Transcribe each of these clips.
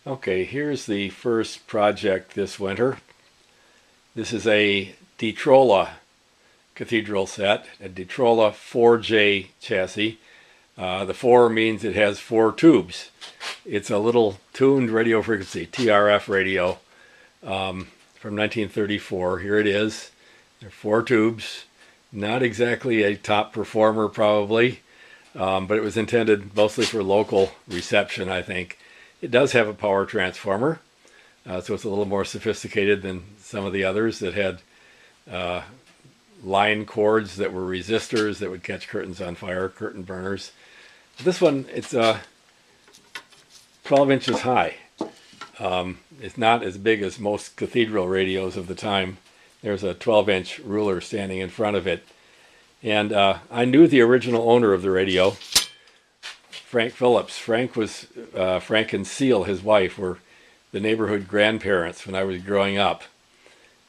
Okay, here's the first project this winter. This is a Detrola cathedral set, a Detrola 4J chassis. The 4 means it has 4 tubes. It's a little tuned radio frequency, TRF radio, from 1934. Here it is. There are 4 tubes. Not exactly a top performer, probably, but it was intended mostly for local reception, I think. It does have a power transformer, so it's a little more sophisticated than some of the others that had line cords that were resistors that would catch curtains on fire, curtain burners. This one, it's 12 inches high. It's not as big as most cathedral radios of the time. There's a 12-inch ruler standing in front of it. And I knew the original owner of the radio, Frank Phillips. Frank and Seal, his wife, were the neighborhood grandparents when I was growing up.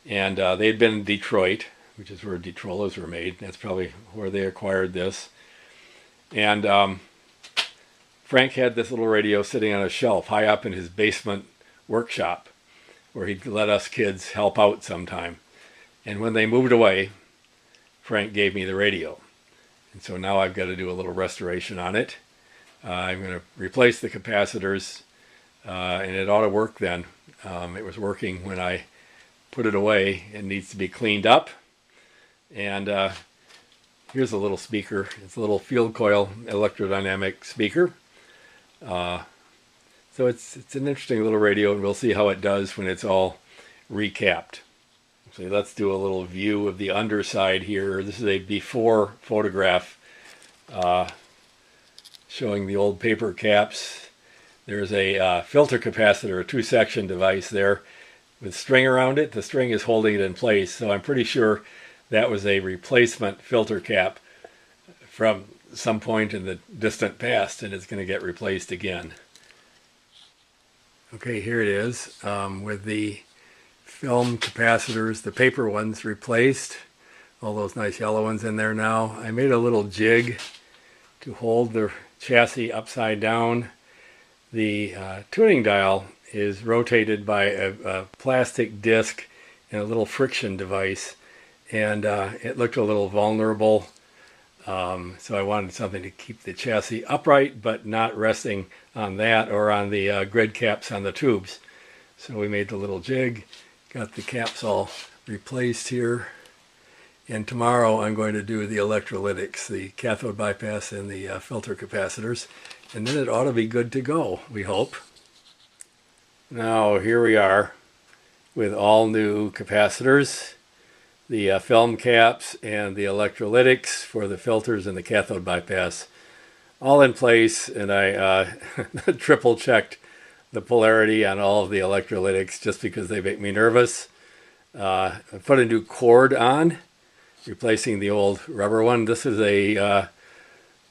And they'd been in Detroit, which is where Detrolas were made. That's probably where they acquired this. And Frank had this little radio sitting on a shelf high up in his basement workshop where he'd let us kids help out sometime. And when they moved away, Frank gave me the radio. And so now I've got to do a little restoration on it. I'm going to replace the capacitors, and it ought to work then. It was working when I put it away. It needs to be cleaned up. And here's a little speaker. It's a little field coil electrodynamic speaker. So it's an interesting little radio, and we'll see how it does when it's all recapped. So let's do a little view of the underside here. This is a before photograph showing the old paper caps. There's a filter capacitor, a 2-section device there with string around it. The string is holding it in place, so I'm pretty sure that was a replacement filter cap from some point in the distant past, and it's going to get replaced again. Okay, here it is with the film capacitors, the paper ones replaced. All those nice yellow ones in there now. I made a little jig to hold the chassis upside down. The tuning dial is rotated by a plastic disc and a little friction device, and it looked a little vulnerable, so I wanted something to keep the chassis upright but not resting on that or on the grid caps on the tubes. So we made the little jig, got the caps all replaced here. And tomorrow I'm going to do the electrolytics, the cathode bypass and the filter capacitors. And then it ought to be good to go, we hope. Now here we are with all new capacitors, the film caps and the electrolytics for the filters and the cathode bypass. All in place, and I triple checked the polarity on all of the electrolytics just because they make me nervous. I put a new cord on, replacing the old rubber one. This is a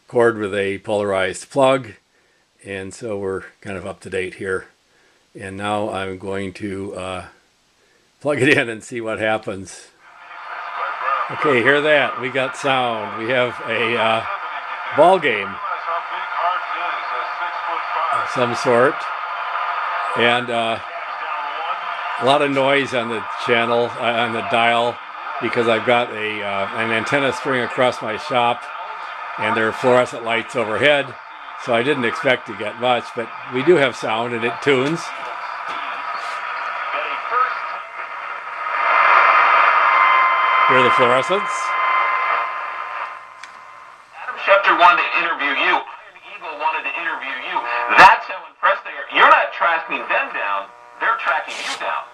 cord with a polarized plug, and so we're kind of up to date here. And now I'm going to plug it in and see what happens. Okay, hear that? We got sound. We have a ball game of some sort, and a lot of noise on the channel, on the dial, because I've got an antenna string across my shop, and there are fluorescent lights overhead, so I didn't expect to get much, but we do have sound, and it tunes. Hear the fluorescence? Adam Schefter wanted to interview you. Iron Eagle wanted to interview you. That's how impressed they are. You're not tracking them down, they're tracking you down.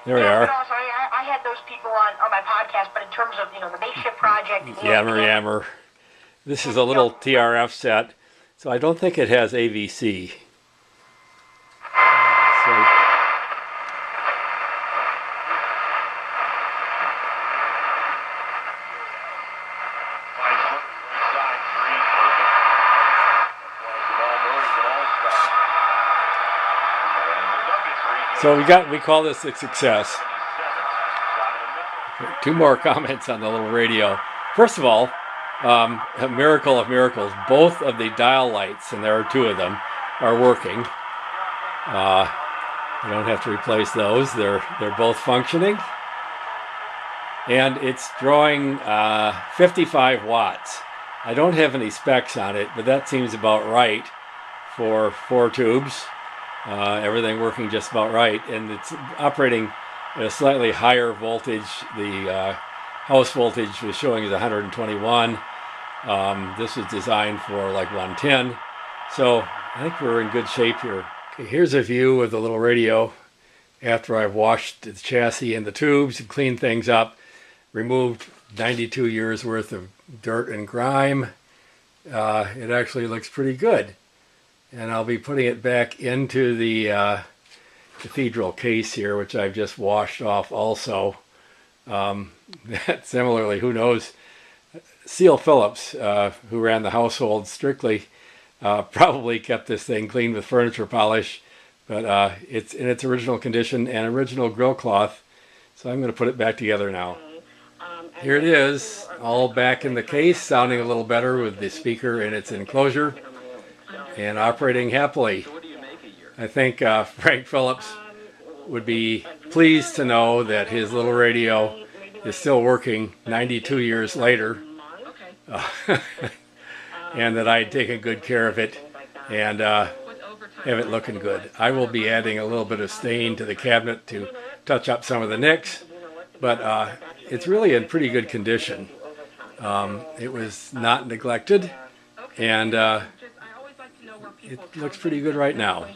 There we are. Also, I had those people on my podcast, but in terms of, the makeshift project. Yammer. This is a little TRF set, so I don't think it has AVC. So we call this a success. 2 more comments on the little radio. First of all, a miracle of miracles. Both of the dial lights, and there are 2 of them, are working. I don't have to replace those. They're both functioning. And it's drawing 55 watts. I don't have any specs on it, but that seems about right for 4 tubes. Everything working just about right. And it's operating at a slightly higher voltage. The house voltage was showing as 121. This was designed for like 110. So I think we're in good shape here. Okay, here's a view of the little radio after I've washed the chassis and the tubes and cleaned things up, removed 92 years worth of dirt and grime. It actually looks pretty good. And I'll be putting it back into the cathedral case here, which I've just washed off also. Similarly, who knows, Seal Phillips, who ran the household strictly, probably kept this thing clean with furniture polish, but it's in its original condition and original grill cloth. So I'm going to put it back together now. Here it is, all back in the case, sounding a little better with the speaker in its enclosure and operating happily. I think Frank Phillips would be pleased to know that his little radio is still working 92 years later, and that I'd taken good care of it and have it looking good. I will be adding a little bit of stain to the cabinet to touch up some of the nicks, but it's really in pretty good condition. It was not neglected, and it looks pretty good right now.